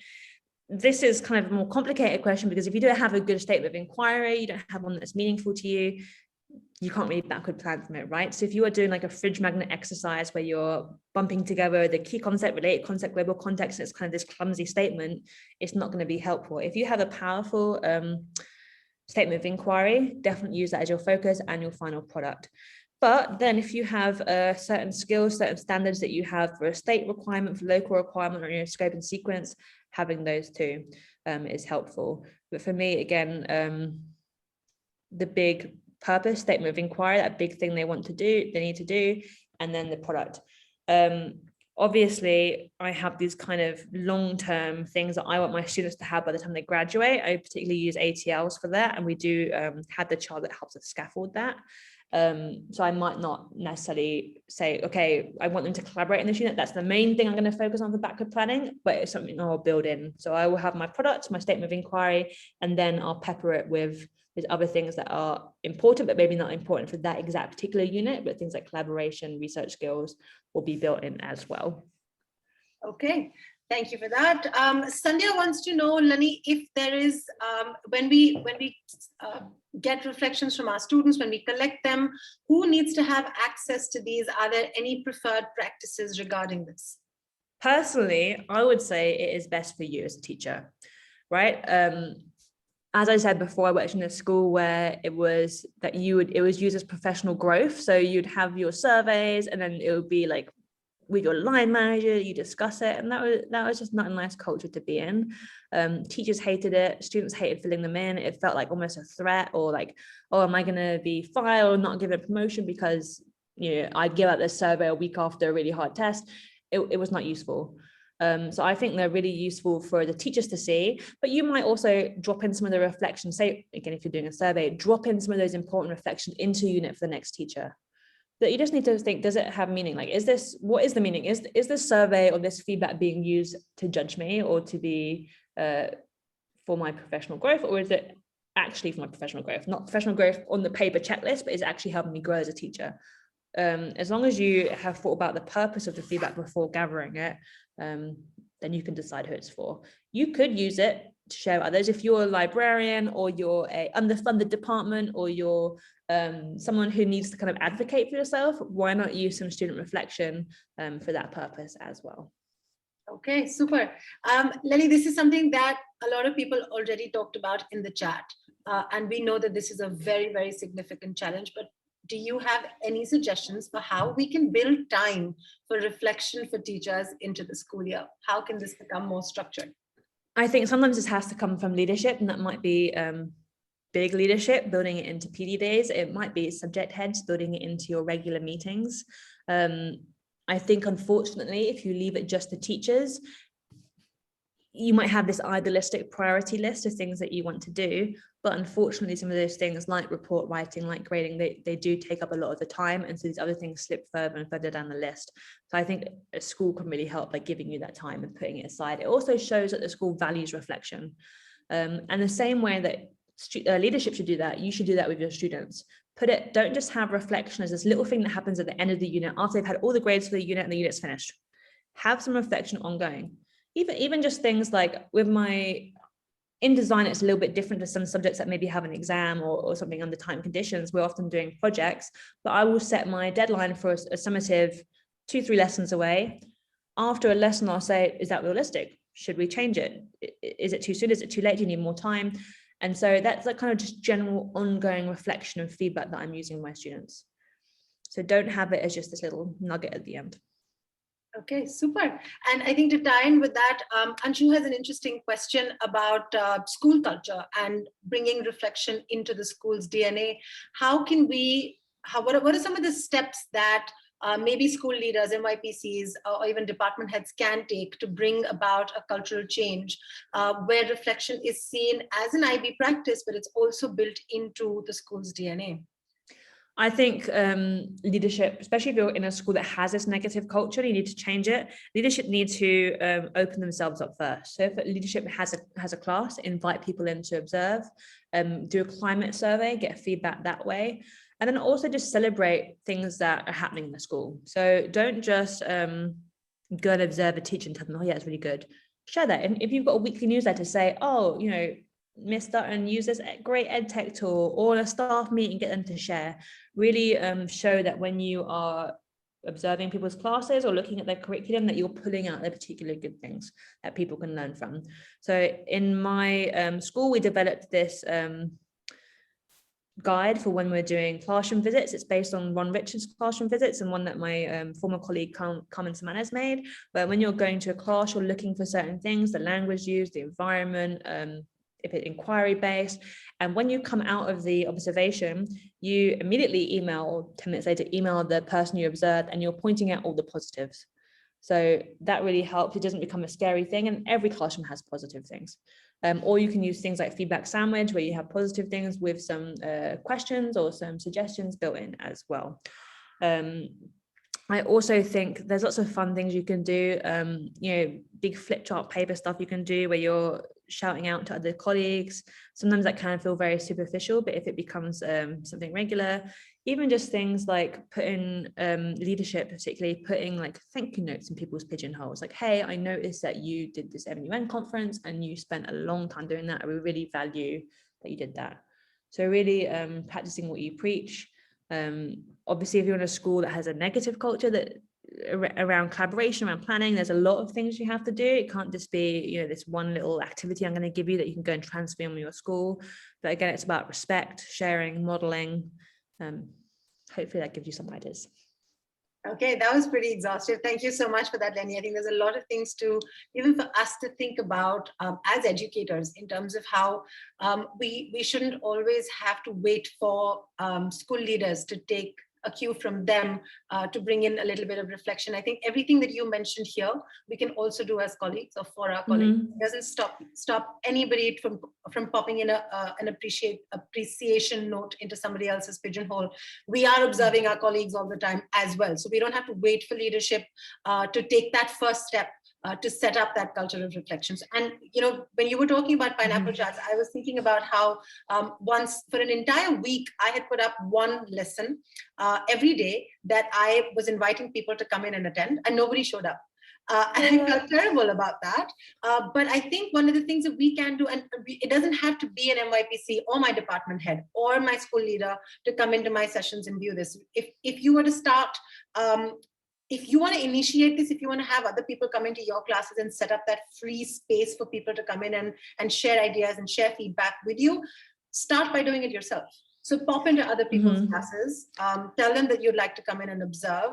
Speaker 2: This is kind of a more complicated question, because if you don't have a good statement of inquiry, you don't have one that's meaningful to you, you can't really backward plan from it, right? So if you are doing like a fridge magnet exercise where you're bumping together the key concept, related concept, global context, and it's kind of this clumsy statement, it's not going to be helpful. If you have a powerful statement of inquiry, definitely use that as your focus and your final product. But then if you have certain skills, certain standards that you have for a state requirement, for local requirement, or scope and sequence, having those two is helpful. But for me, again, the big purpose, statement of inquiry, that big thing they need to do, and then the product. Obviously, I have these kind of long-term things that I want my students to have by the time they graduate. I particularly use ATLs for that, and we do have the chart that helps us scaffold that. So I might not necessarily say, okay, I want them to collaborate in this unit. That's the main thing I'm going to focus on for backward planning, but it's something I'll build in. So I will have my product, my statement of inquiry, and then I'll pepper it with other things that are important, but maybe not important for that exact particular unit, but things like collaboration, research skills will be built in as well.
Speaker 1: Okay. Thank you for that. Sandhya wants to know, Lenny, if there is, when we get reflections from our students, when we collect them, who needs to have access to these? Are there any preferred practices regarding this?
Speaker 2: Personally, I would say it is best for you as a teacher, right? As I said before, I worked in a school where it was used as professional growth. So you'd have your surveys, and then it would be like, with your line manager, you discuss it, and that was just not a nice culture to be in. Teachers hated it, students hated filling them in. It felt like almost a threat, or like, oh, am I going to be fired or not given a promotion because I'd give out this survey a week after a really hard test. It was not useful. So I think they're really useful for the teachers to see, but you might also drop in some of the reflections. Say, again, if you're doing a survey, drop in some of those important reflections into a unit for the next teacher. That you just need to think, does it have meaning? Like, what is the meaning? Is this survey or this feedback being used to judge me, or to be for my professional growth, or is it actually for my professional growth? Not professional growth on the paper checklist, but is it actually helping me grow as a teacher? As long as you have thought about the purpose of the feedback before gathering it, then you can decide who it's for. You could use it to share with others. If you're a librarian, or you're a underfunded department, or you're someone who needs to kind of advocate for yourself, why not use some student reflection for that purpose as well?
Speaker 1: Okay, super. Lenny, this is something that a lot of people already talked about in the chat. And we know that this is a very, very significant challenge, but do you have any suggestions for how we can build time for reflection for teachers into the school year? How can this become more structured?
Speaker 2: I think sometimes this has to come from leadership, and that might be big leadership, building it into PD days. It might be subject heads, building it into your regular meetings. I think, unfortunately, if you leave it just to teachers, you might have this idealistic priority list of things that you want to do, but unfortunately some of those things, like report writing, like grading, they do take up a lot of the time, and so these other things slip further and further down the list. So I think a school can really help by giving you that time and putting it aside. It also shows that the school values reflection, and the same way that leadership should do that, you should do that with your students. Don't just have reflection as this little thing that happens at the end of the unit after they've had all the grades for the unit and the unit's finished. Have some reflection ongoing. Even just things like in design, it's a little bit different to some subjects that maybe have an exam or something under time conditions. We're often doing projects, but I will set my deadline for a summative 2-3 lessons away. After a lesson, I'll say, is that realistic? Should we change it? Is it too soon? Is it too late? Do you need more time? And so that's like kind of just general ongoing reflection and feedback that I'm using with my students. So don't have it as just this little nugget at the end.
Speaker 1: Okay, super. And I think to tie in with that, Anshu has an interesting question about school culture and bringing reflection into the school's DNA. What are some of the steps that maybe school leaders, MYPCs, or even department heads can take to bring about a cultural change where reflection is seen as an IB practice, but it's also built into the school's DNA?
Speaker 2: I think leadership, especially if you're in a school that has this negative culture, you need to change it. Leadership needs to open themselves up first. So if leadership has a class, invite people in to observe, do a climate survey, get feedback that way. And then also just celebrate things that are happening in the school. So don't just go and observe a teacher and tell them, oh yeah, it's really good. Share that. And if you've got a weekly newsletter, say, oh, Miss Dutton use this great EdTech tool, or a staff meeting, get them to share. Really show that when you are observing people's classes or looking at their curriculum, that you're pulling out the particular good things that people can learn from. So in my school, we developed this guide for when we're doing classroom visits. It's based on Ron Richards' classroom visits and one that my former colleague Carmen Semanas made, where when you're going to a class, you're looking for certain things, the language used, the environment, if it's inquiry based. And when you come out of the observation, you immediately email, or 10 minutes later, email the person you observed, and you're pointing out all the positives. So that really helps. It doesn't become a scary thing, and every classroom has positive things. Or you can use things like feedback sandwich, where you have positive things with some questions or some suggestions built in as well. I also think there's lots of fun things you can do, big flip chart paper stuff you can do where you're shouting out to other colleagues. Sometimes that can feel very superficial, but if it becomes something regular, even just things like putting leadership, particularly putting like thank you notes in people's pigeonholes, like, hey, I noticed that you did this MUN conference and you spent a long time doing that. I really value that you did that. So really practicing what you preach. Obviously, if you're in a school that has a negative culture that around collaboration, around planning, there's a lot of things you have to do. It can't just be, this one little activity I'm going to give you that you can go and transform your school. But again, it's about respect, sharing, modeling. Hopefully that gives you some ideas.
Speaker 1: Okay, that was pretty exhaustive. Thank you so much for that, Lenny. I think there's a lot of things to, even for us to think about as educators, in terms of how we shouldn't always have to wait for school leaders to take a cue from them to bring in a little bit of reflection. I think everything that you mentioned here, we can also do as colleagues or for our colleagues. It doesn't stop anybody from popping in an appreciation note into somebody else's pigeonhole. We are observing our colleagues all the time as well. So we don't have to wait for leadership to take that first step to set up that culture of reflections. And, when you were talking about pineapple charts, I was thinking about how once for an entire week, I had put up one lesson every day that I was inviting people to come in and attend, and nobody showed up. And I felt terrible about that. But I think one of the things that we can do, and it doesn't have to be an MYPC or my department head or my school leader to come into my sessions and view this. If you were to start, if you want to initiate this, if you want to have other people come into your classes and set up that free space for people to come in and share ideas and share feedback with you, start by doing it yourself. So pop into other people's classes, tell them that you'd like to come in and observe,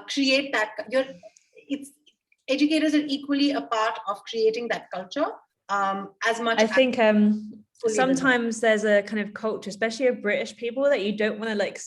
Speaker 1: create that. Educators are equally a part of creating that culture as much.
Speaker 2: I think sometimes there's a kind of culture, especially of British people, that you don't want to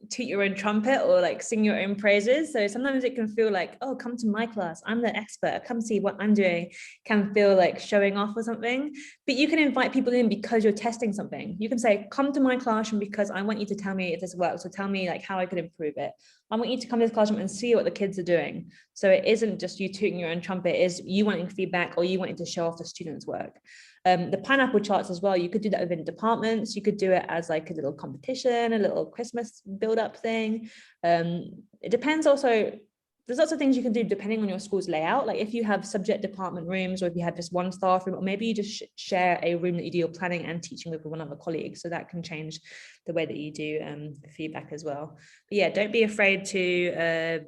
Speaker 2: toot your own trumpet or sing your own praises. So sometimes it can feel like, oh, come to my class, I'm the expert, come see what I'm doing, can feel like showing off or something. But you can invite people in because you're testing something. You can say, come to my classroom because I want you to tell me if this works, or tell me how I could improve it. I want you to come to this classroom and see what the kids are doing. So it isn't just you tooting your own trumpet, it is you wanting feedback or you wanting to show off the students' work. The pineapple charts as well, you could do that within departments. You could do it as a little competition, a little Christmas build-up thing. It depends also, there's lots of things you can do depending on your school's layout. Like if you have subject department rooms, or if you have just one staff room, or maybe you just share a room that you do your planning and teaching with one other colleague. So that can change the way that you do feedback as well. But yeah, don't be afraid to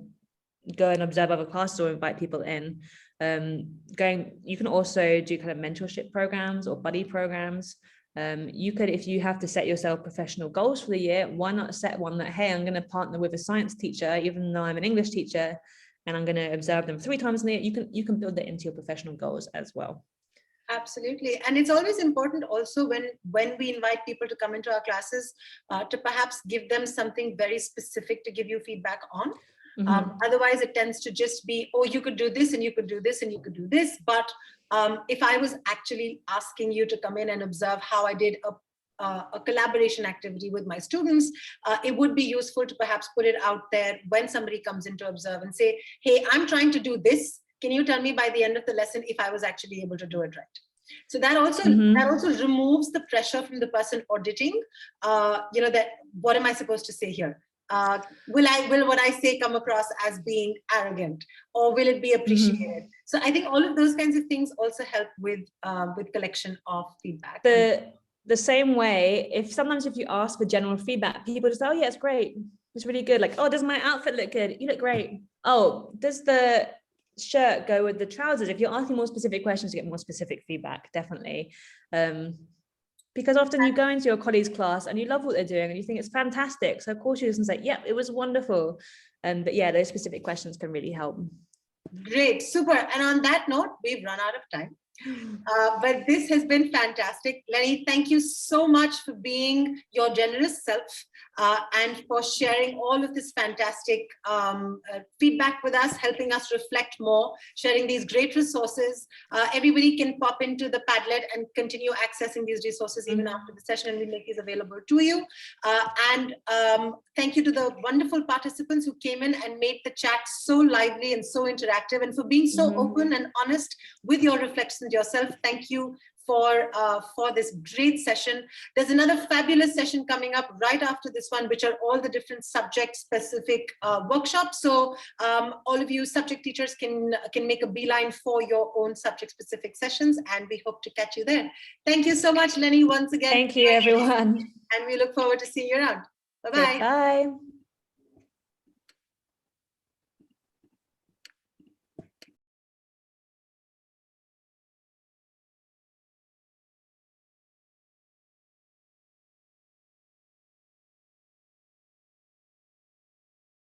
Speaker 2: go and observe other classes or invite people in. You can also do kind of mentorship programs or buddy programs. You could, if you have to set yourself professional goals for the year, why not set one that, hey, I'm going to partner with a science teacher, even though I'm an English teacher, and I'm going to observe them 3 times in the year. You can build that into your professional goals as well.
Speaker 1: Absolutely. And it's always important also when we invite people to come into our classes to perhaps give them something very specific to give you feedback on. Otherwise, it tends to just be, oh, you could do this and you could do this and you could do this. But if I was actually asking you to come in and observe how I did a collaboration activity with my students, it would be useful to perhaps put it out there when somebody comes in to observe and say, hey, I'm trying to do this. Can you tell me by the end of the lesson if I was actually able to do it right? So that also removes the pressure from the person auditing, that what am I supposed to say here? Will what I say come across as being arrogant, or will it be appreciated? So I think all of those kinds of things also help with collection of feedback.
Speaker 2: The same way, if you ask for general feedback, people just say, oh yeah, it's great, it's really good. Like, oh, does my outfit look good? You look great. Oh, does the shirt go with the trousers? If you're asking more specific questions, you get more specific feedback, definitely. But because often you go into your colleague's class and you love what they're doing and you think it's fantastic. So of course you can say, yep, it was wonderful. But yeah, those specific questions can really help.
Speaker 1: Great, super. And on that note, we've run out of time. But this has been fantastic. Lenny, thank you so much for being your generous self and for sharing all of this fantastic feedback with us, helping us reflect more, sharing these great resources. Everybody can pop into the Padlet and continue accessing these resources even after the session, and we make these available to you. And thank you to the wonderful participants who came in and made the chat so lively and so interactive, and for being so open and honest with your reflections yourself. Thank you for this great session. There's another fabulous session coming up right after this one, which are all the different subject-specific workshops. So all of you subject teachers can make a beeline for your own subject-specific sessions, and we hope to catch you there. Thank you so much, Lenny, once again.
Speaker 2: Thank you, everyone.
Speaker 1: And we look forward to seeing you around. Bye-bye.
Speaker 2: Bye.